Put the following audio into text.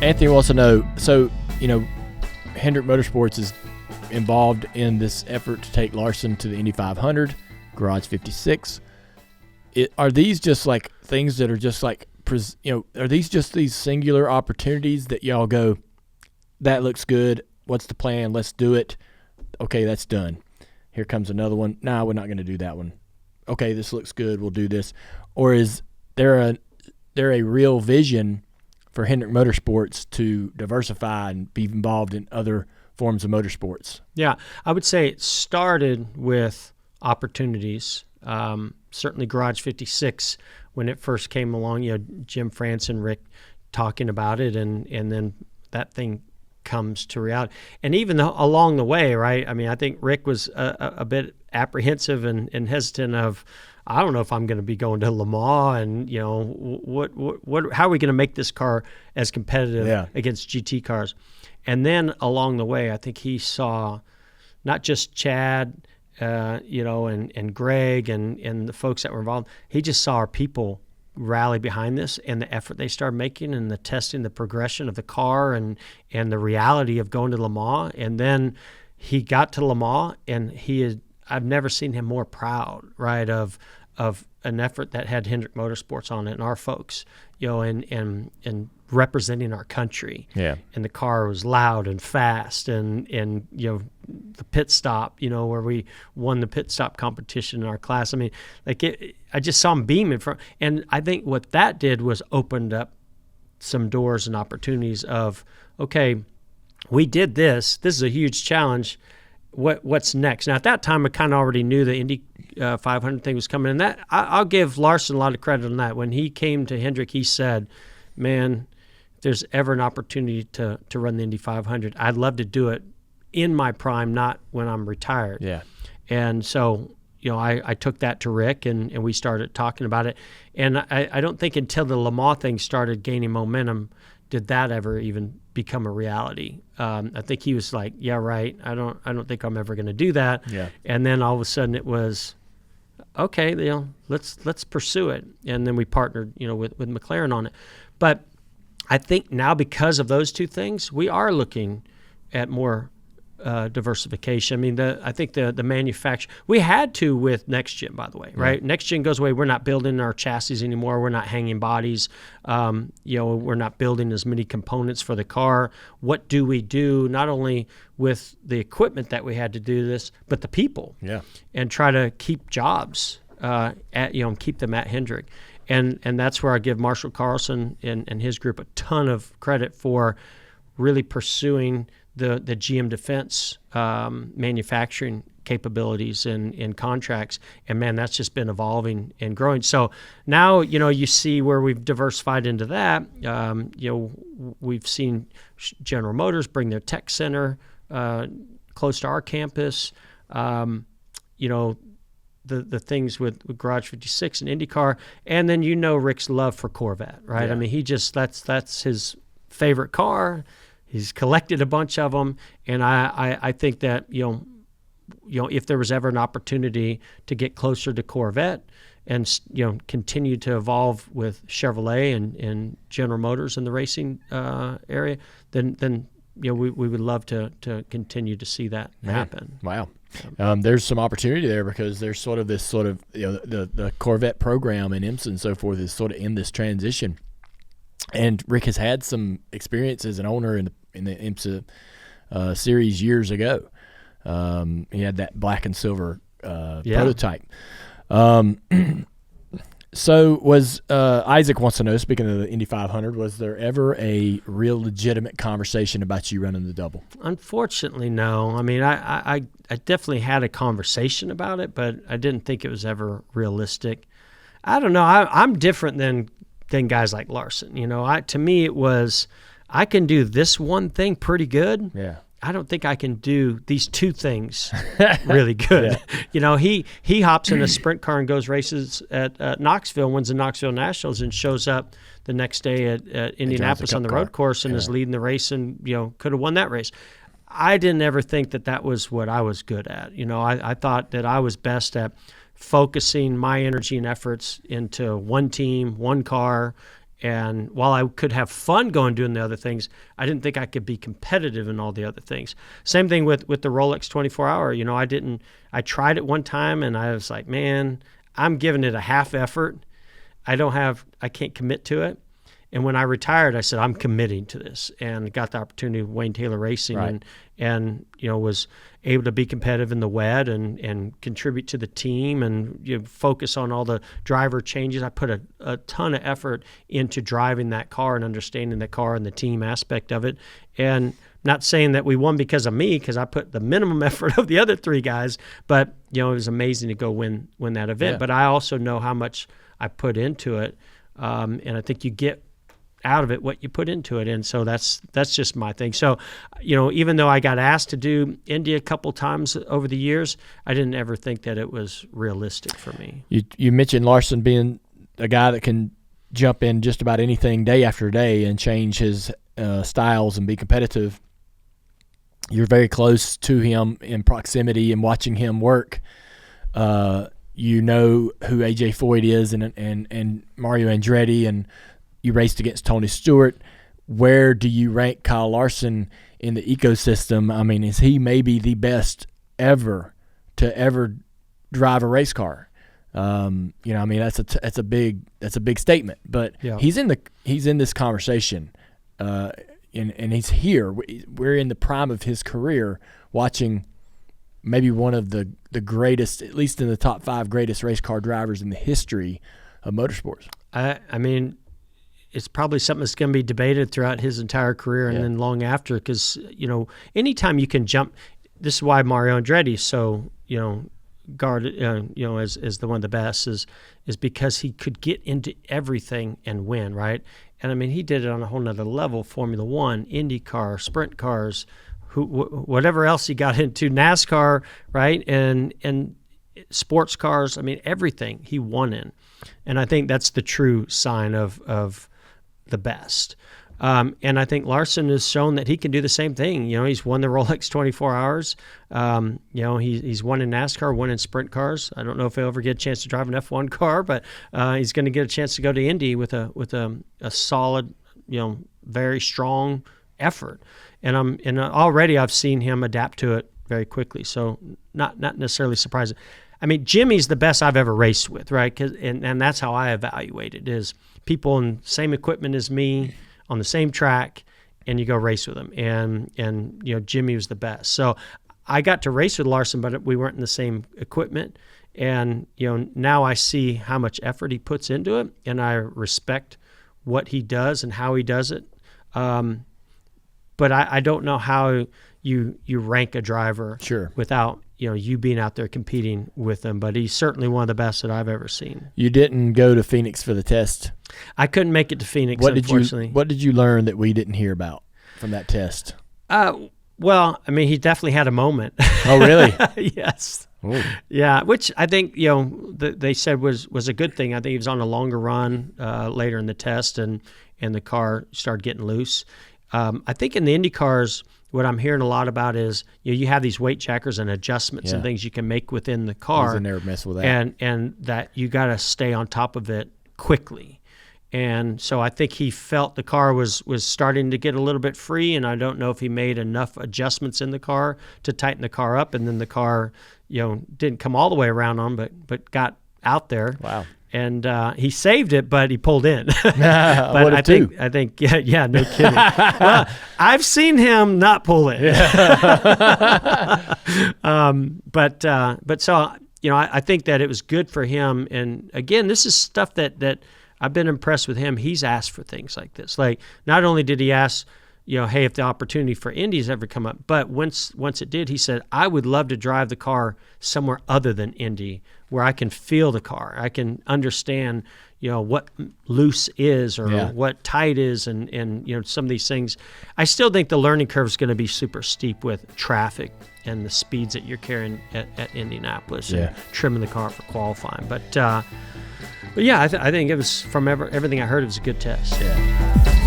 Anthony wants to know, so, Hendrick Motorsports is involved in this effort to take Larson to the Indy 500, Garage 56. Are these just like things that are just like, are these just these singular opportunities that y'all go, that looks good, what's the plan, let's do it, okay, that's done. Here comes another one, we're not going to do that one. Okay, this looks good, we'll do this. Or is there a real vision for Hendrick Motorsports to diversify and be involved in other forms of motorsports? Yeah, I would say it started with opportunities. Certainly Garage 56, when it first came along, Jim France and Rick talking about it, and then that thing comes to reality. And even along the way, right, I mean, I think Rick was a bit apprehensive and hesitant of, I don't know if I'm going to be going to Le Mans, and how are we going to make this car as competitive against GT cars? And then along the way, I think he saw not just Chad, and Greg and the folks that were involved. He just saw our people rally behind this and the effort they started making and the testing, the progression of the car and the reality of going to Le Mans. And then he got to Le Mans, and I've never seen him more proud, right, of an effort that had Hendrick Motorsports on it and our folks, and representing our country. Yeah. And the car was loud and fast, and the pit stop, where we won the pit stop competition in our class. I mean, I just saw him beaming from, and I think what that did was opened up some doors and opportunities of, okay, we did this. This is a huge challenge. What's next? Now, at that time, I kind of already knew the Indy 500 thing was coming. And that I'll give Larson a lot of credit on that. When he came to Hendrick, he said, man, if there's ever an opportunity to run the Indy 500, I'd love to do it in my prime, not when I'm retired. Yeah. And so, I took that to Rick, and we started talking about it. And I don't think until the Le Mans thing started gaining momentum did that ever even become a reality. I think he was like, yeah, right. I don't think I'm ever going to do that. Yeah. And then all of a sudden it was, okay, let's pursue it. And then we partnered, with McLaren on it. But I think now, because of those two things, we are looking at more diversification. I mean, I think the manufacture, we had to with Next Gen, by the way, right? Yeah. Next Gen goes away. We're not building our chassis anymore. We're not hanging bodies. We're not building as many components for the car. What do we do, not only with the equipment that we had to do this, but the people? Yeah. And try to keep jobs keep them at Hendrick. And that's where I give Marshall Carlson and his group a ton of credit for really pursuing the GM Defense manufacturing capabilities and contracts. And man, that's just been evolving and growing. So now, you see where we've diversified into that. We've seen General Motors bring their tech center close to our campus. The things with Garage 56 and IndyCar, and then Rick's love for Corvette, right? Yeah. I mean, that's his favorite car. He's collected a bunch of them, and I think that if there was ever an opportunity to get closer to Corvette and continue to evolve with Chevrolet and General Motors in the racing area, then we would love to continue to see that happen. Wow. There's some opportunity there, because there's the Corvette program in IMSA and so forth is sort of in this transition. And Rick has had some experience as an owner in the IMSA series years ago. He had that black and silver prototype. So was Isaac wants to know, speaking of the Indy 500, was there ever a real legitimate conversation about you running the double? Unfortunately, no. I mean, I definitely had a conversation about it, but I didn't think it was ever realistic. I don't know. I'm different than guys like Larson. To me, it was, I can do this one thing pretty good. Yeah. I don't think I can do these two things really good. Yeah. He hops in a sprint car and goes races at Knoxville, wins the Knoxville Nationals, and shows up the next day at Indianapolis on the road course and is leading the race, and could have won that race. I didn't ever think that was what I was good at. I thought that I was best at focusing my energy and efforts into one team, one car, And while I could have fun doing the other things, I didn't think I could be competitive in all the other things. Same thing with the Rolex 24-hour. You know, I tried it one time and I was like, man, I'm giving it a half effort. I can't commit to it. And when I retired, I said, I'm committing to this, and got the opportunity of Wayne Taylor Racing, right. and you know, was able to be competitive in the WED and contribute to the team, and you know, focus on all the driver changes. I put a ton of effort into driving that car and understanding the car and the team aspect of it. And not saying that we won because of me, because I put the minimum effort of the other three guys, but you know, it was amazing to go win that event. Yeah. But I also know how much I put into it, and I think you get out of it what you put into it. And so that's just my thing. So, you know, even though I got asked to do Indy a couple times over the years, I didn't ever think that it was realistic for me. You mentioned Larson being a guy that can jump in just about anything day after day and change his styles and be competitive. You're very close to him in proximity and watching him work. You know who AJ Foyt is and Mario Andretti, and you raced against Tony Stewart. Where do you rank Kyle Larson in the ecosystem? I mean, is he maybe the best ever to ever drive a race car? You know, I mean, that's a big statement, but yeah. he's in this conversation, and he's here. We're in the prime of his career, watching maybe one of the greatest, at least in the top 5 greatest race car drivers in the history of motorsports. I mean, it's probably something that's going to be debated throughout his entire career and then long after, because, you know, anytime you can jump, this is why Mario Andretti is so, you know, guarded, you know, as the one of the best, is because he could get into everything and win, right? And I mean, he did it on a whole nother level, Formula One, IndyCar, sprint cars, whatever else he got into, NASCAR, right? And sports cars, I mean, everything he won in. And I think that's the true sign of the best. And I think Larson has shown that he can do the same thing. You know, he's won the Rolex 24 Hours. You know, he's won in NASCAR, won in sprint cars. I don't know if he'll ever get a chance to drive an F1 car, but he's going to get a chance to go to Indy with a solid, you know, very strong effort. And already I've seen him adapt to it very quickly. So not necessarily surprising. I mean, Jimmy's the best I've ever raced with, right? And that's how I evaluate it, is people in the same equipment as me on the same track, and you go race with them. And you know, Jimmy was the best. So I got to race with Larson, but we weren't in the same equipment. And, you know, now I see how much effort he puts into it, and I respect what he does and how he does it. But I don't know how you rank a driver without, you know, you being out there competing with them. But he's certainly one of the best that I've ever seen. You didn't go to Phoenix for the test. I couldn't make it to Phoenix, unfortunately. What did you learn that we didn't hear about from that test? Well, I mean, he definitely had a moment. Oh, really? Yes. Ooh. Yeah, which I think, you know, they said was a good thing. I think he was on a longer run later in the test, and the car started getting loose. I think in the Indy cars, what I'm hearing a lot about is, you know, you have these weight checkers and adjustments and things you can make within the car. I never mess with that. And that you got to stay on top of it quickly. And so I think he felt the car was starting to get a little bit free, and I don't know if he made enough adjustments in the car to tighten the car up, and then the car, you know, didn't come all the way around on, but got out there. Wow. And he saved it, but he pulled in. But I think, yeah, no kidding. Well, I've seen him not pull in. Yeah. But so, you know, I think that it was good for him. And again, this is stuff that I've been impressed with him. He's asked for things like this. Like, not only did he ask, you know, hey, if the opportunity for Indy's ever come up, but once it did, he said, I would love to drive the car somewhere other than Indy, where I can feel the car. I can understand, you know, what loose is or what tight is, and you know, some of these things. I still think the learning curve is going to be super steep with traffic and the speeds that you're carrying at Indianapolis and trimming the car for qualifying. But yeah, I think it was, from everything I heard, it was a good test. Yeah.